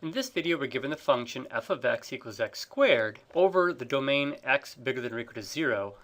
In this video, we're given the function f of x equals x squared over the domain x bigger than or equal to 0,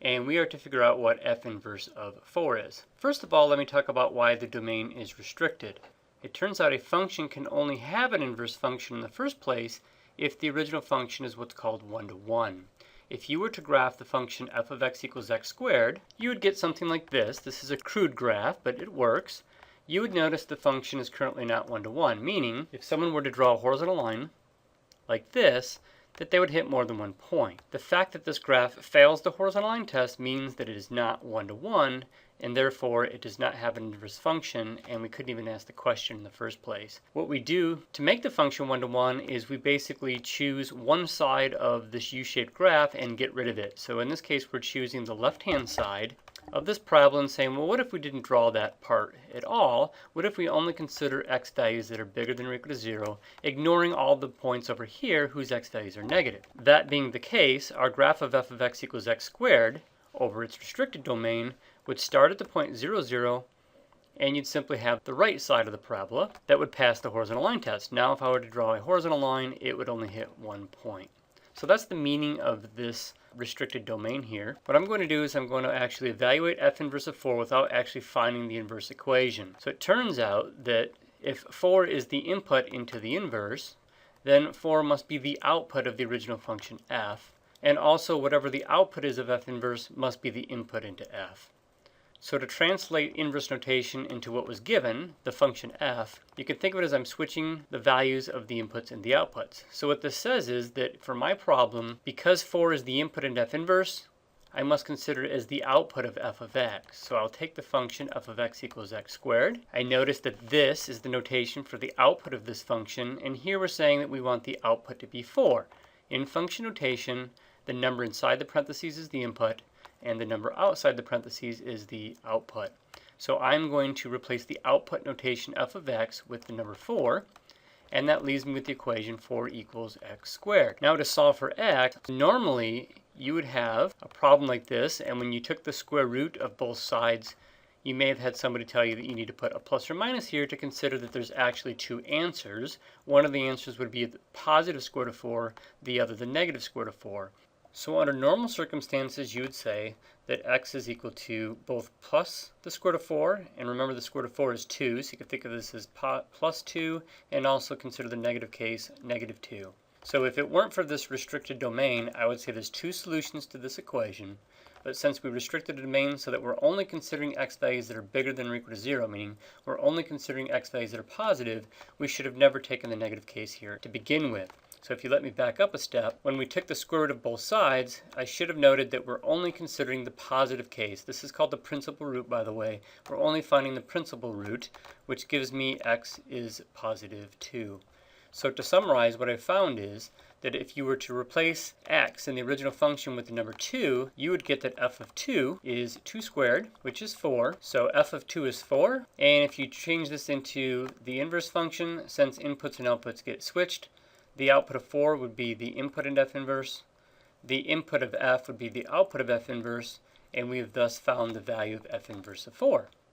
and we are to figure out what f inverse of 4 is. First of all, let me talk about why the domain is restricted. It turns out a function can only have an inverse function in the first place if the original function is what's called one-to-one. If you were to graph the function f of x equals x squared, you would get something like this. This is a crude graph, but it works. You would notice the function is currently not one-to-one, meaning if someone were to draw a horizontal line like this, that they would hit more than one point. The fact that this graph fails the horizontal line test means that it is not one-to-one, and therefore it does not have an inverse function, and we couldn't even ask the question in the first place. What we do to make the function one-to-one is we basically choose one side of this U-shaped graph and get rid of it. So in this case, we're choosing the left-hand side of this parabola and saying, well, what if we didn't draw that part at all? What if we only consider x values that are bigger than or equal to 0, ignoring all the points over here whose x values are negative? That being the case, our graph of f of x equals x squared over its restricted domain would start at the point 0, 0, and you'd simply have the right side of the parabola that would pass the horizontal line test. Now, if I were to draw a horizontal line, it would only hit 1 point. So that's the meaning of this restricted domain here. What I'm going to do is I'm going to actually evaluate f inverse of 4 without actually finding the inverse equation. So it turns out that if 4 is the input into the inverse, then 4 must be the output of the original function f, and also whatever the output is of f inverse must be the input into f. So to translate inverse notation into what was given, the function f, you can think of it as I'm switching the values of the inputs and the outputs. So what this says is that for my problem, because 4 is the input into f inverse, I must consider it as the output of f of x. So I'll take the function f of x equals x squared. I notice that this is the notation for the output of this function, and here we're saying that we want the output to be 4. In function notation, the number inside the parentheses is the input, and the number outside the parentheses is the output. So I'm going to replace the output notation f of x with the number 4, and that leaves me with the equation 4 equals x squared. Now to solve for x, normally you would have a problem like this, and when you took the square root of both sides, you may have had somebody tell you that you need to put a plus or minus here to consider that there's actually two answers. One of the answers would be the positive square root of 4, the other the negative square root of 4. So under normal circumstances, you would say that x is equal to both plus the square root of 4, and remember the square root of 4 is 2, so you can think of this as plus 2, and also consider the negative case negative 2. So if it weren't for this restricted domain, I would say there's two solutions to this equation, but since we restricted the domain so that we're only considering x values that are bigger than or equal to 0, meaning we're only considering x values that are positive, we should have never taken the negative case here to begin with. So if you let me back up a step, when we took the square root of both sides, I should have noted that we're only considering the positive case. This is called the principal root, by the way. We're only finding the principal root, which gives me x is positive 2. So to summarize, what I found is that if you were to replace x in the original function with the number 2, you would get that f of 2 is 2 squared, which is 4. So f of 2 is 4. And if you change this into the inverse function, since inputs and outputs get switched, the output of 4 would be the input into f inverse, the input of f would be the output of f inverse, and we have thus found the value of f inverse of 4.